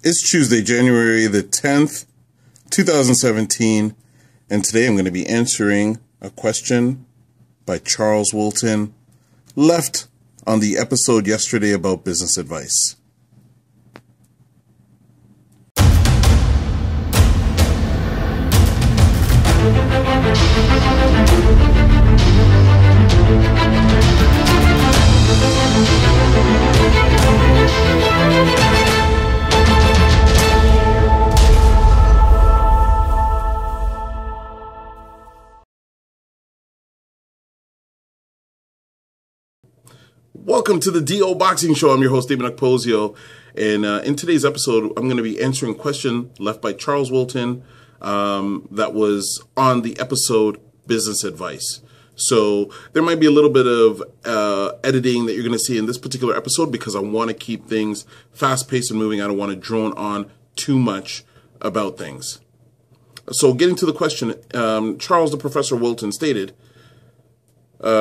It's Tuesday, January the 10th, 2017, and today I'm going to be answering a question by Charles Wilton, left on the episode yesterday about business advice. Welcome to the DO Boxing Show. I'm your host, Dameon Okposio, and in today's episode, I'm going to be answering a question left by Charles Wilton that was on the episode Business Advice. So there might be a little bit of editing that you're going to see in this particular episode because I want to keep things fast-paced and moving. I don't want to drone on too much about things. So getting to the question, Charles the Professor Wilton stated,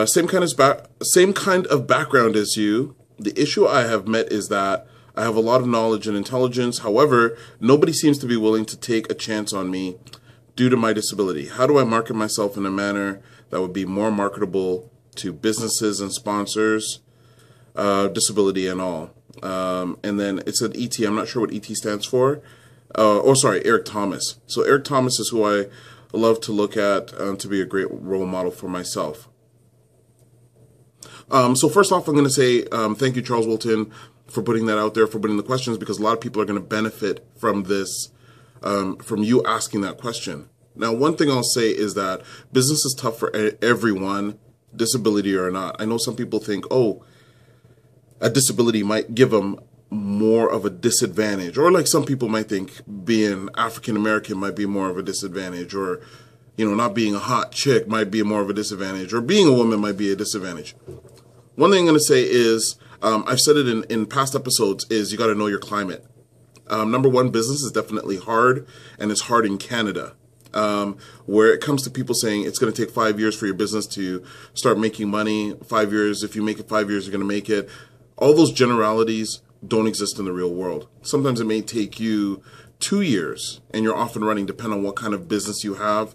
same kind of background as you. The issue I have met is that I have a lot of knowledge and intelligence. However, nobody seems to be willing to take a chance on me due to my disability. How do I market myself in a manner that would be more marketable to businesses and sponsors, disability and all? And then it said ET. I'm not sure what ET stands for. Eric Thomas. So Eric Thomas is who I love to look at to be a great role model for myself. So first off, I'm going to say thank you, Charles Wilton, for putting that out there, for putting the questions, because a lot of people are going to benefit from this, from you asking that question. Now, one thing I'll say is that business is tough for everyone, disability or not. I know some people think, oh, a disability might give them more of a disadvantage, or like some people might think being African American might be more of a disadvantage, or not being a hot chick might be more of a disadvantage, or being a woman might be a disadvantage. One thing I'm going to say is, I've said it in past episodes, is you got to know your climate. Number one, business is definitely hard, and it's hard in Canada. Where it comes to people saying it's going to take 5 years for your business to start making money, 5 years, if you make it 5 years, you're going to make it. All those generalities don't exist in the real world. Sometimes it may take you 2 years and you're off and running, depending on what kind of business you have.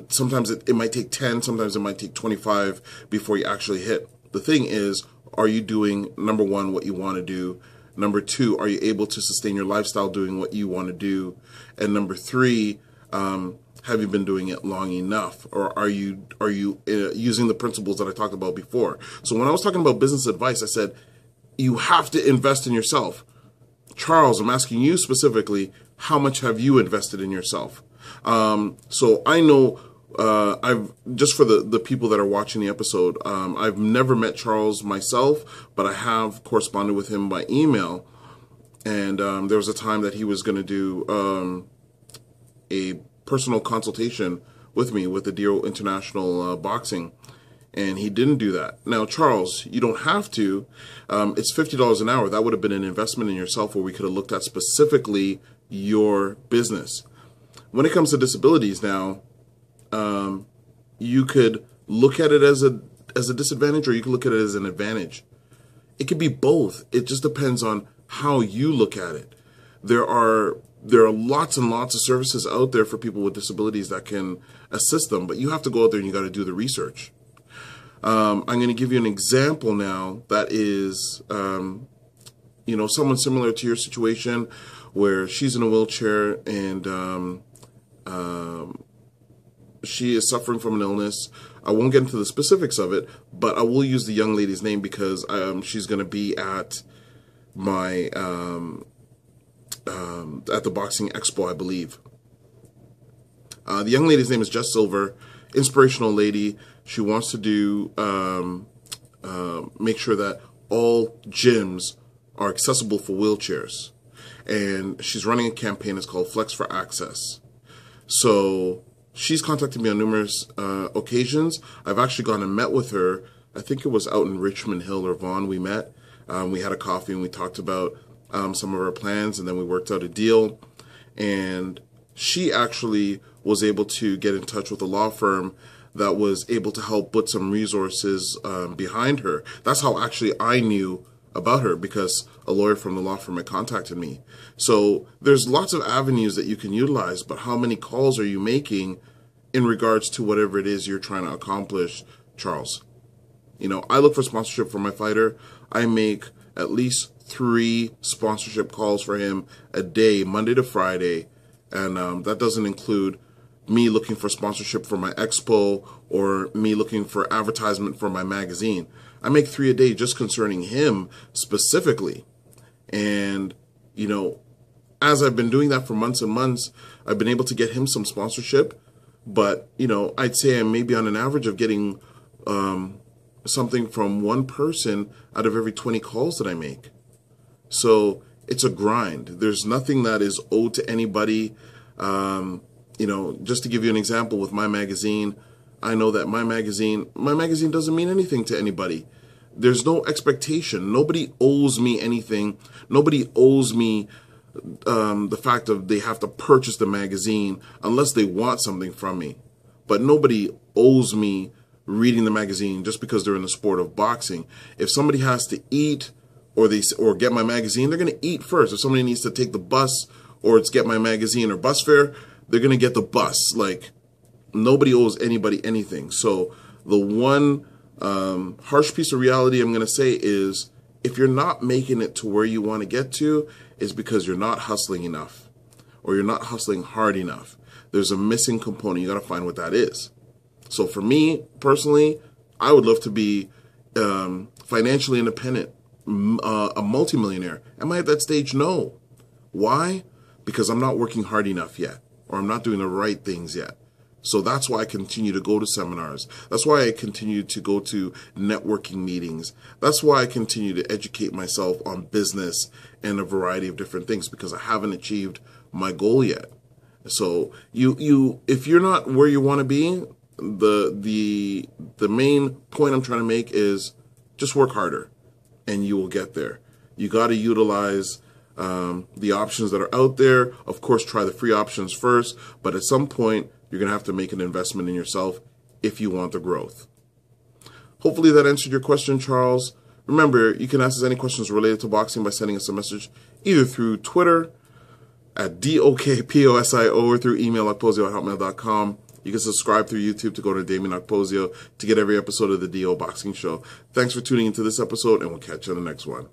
Sometimes it might take 10, sometimes it might take 25 before you actually hit. The thing is, are you doing, number one, what you want to do? Number two, are you able to sustain your lifestyle doing what you want to do? And number three, have you been doing it long enough? Or are you using the principles that I talked about before? So when I was talking about business advice, I said, you have to invest in yourself. Charles, I'm asking you specifically, how much have you invested in yourself? So I know, just for the people that are watching the episode, I've never met Charles myself, but I have corresponded with him by email. And there was a time that he was going to do a personal consultation with me with the DO International Boxing. And he didn't do that. Now, Charles, you don't have to. It's $50 an hour. That would have been an investment in yourself where we could have looked at specifically your business. When it comes to disabilities now, you could look at it as a disadvantage, or you could look at it as an advantage. It could be both. It just depends on how you look at it. There are lots and lots of services out there for people with disabilities that can assist them, but you have to go out there and you got to do the research. I'm going to give you an example now that is, someone similar to your situation where she's in a wheelchair and she is suffering from an illness. I won't get into the specifics of it, but I will use the young lady's name because she's going to be at my at the Boxing Expo, I believe. The young lady's name is Jess Silver, inspirational lady. She wants to do, make sure that all gyms are accessible for wheelchairs. And she's running a campaign. It's called Flex for Access. So she's contacted me on numerous occasions. I've actually gone and met with her. I think it was out in Richmond Hill or Vaughan we met. We had a coffee and we talked about some of our plans, and then we worked out a deal. And she actually was able to get in touch with a law firm that was able to help put some resources behind her. That's how actually I knew about her because a lawyer from the law firm had contacted me. So there's lots of avenues that you can utilize, but how many calls are you making in regards to whatever it is you're trying to accomplish, Charles? You know, I look for sponsorship for my fighter. I make at least 3 sponsorship calls for him a day, Monday to Friday. And that doesn't include me looking for sponsorship for my expo or me looking for advertisement for my magazine. I make 3 a day just concerning him specifically. And, you know, as I've been doing that for months and months, I've been able to get him some sponsorship. But, you know, I'd say I'm maybe on an average of getting something from 1 person out of every 20 calls that I make. So it's a grind. There's nothing that is owed to anybody. You know, just to give you an example with my magazine, I know that my magazine doesn't mean anything to anybody. There's no expectation. Nobody owes me anything. Nobody owes me the fact of they have to purchase the magazine unless they want something from me. But nobody owes me reading the magazine just because they're in the sport of boxing. If somebody has to eat or get my magazine, they're going to eat first. If somebody needs to take the bus or it's get my magazine or bus fare, they're going to get the bus. Like, nobody owes anybody anything. So the one harsh piece of reality I'm going to say is if you're not making it to where you want to get to, it's because you're not hustling enough or you're not hustling hard enough. There's a missing component. You got to find what that is. So for me, personally, I would love to be financially independent, a multimillionaire. Am I at that stage? No. Why? Because I'm not working hard enough yet, or I'm not doing the right things yet. So that's why I continue to go to seminars. That's why I continue to go to networking meetings. That's why I continue to educate myself on business and a variety of different things, because I haven't achieved my goal yet. So if you're not where you want to be, the main point I'm trying to make is just work harder and you will get there. You got to utilize the options that are out there. Of course, try the free options first, but at some point, you're going to have to make an investment in yourself if you want the growth. Hopefully that answered your question, Charles. Remember, you can ask us any questions related to boxing by sending us a message either through Twitter at DOKPOSIO or through email okposio@hotmail.com. You can subscribe through YouTube to go to Dameon Okposio to get every episode of the DO Boxing Show. Thanks for tuning into this episode, and we'll catch you on the next one.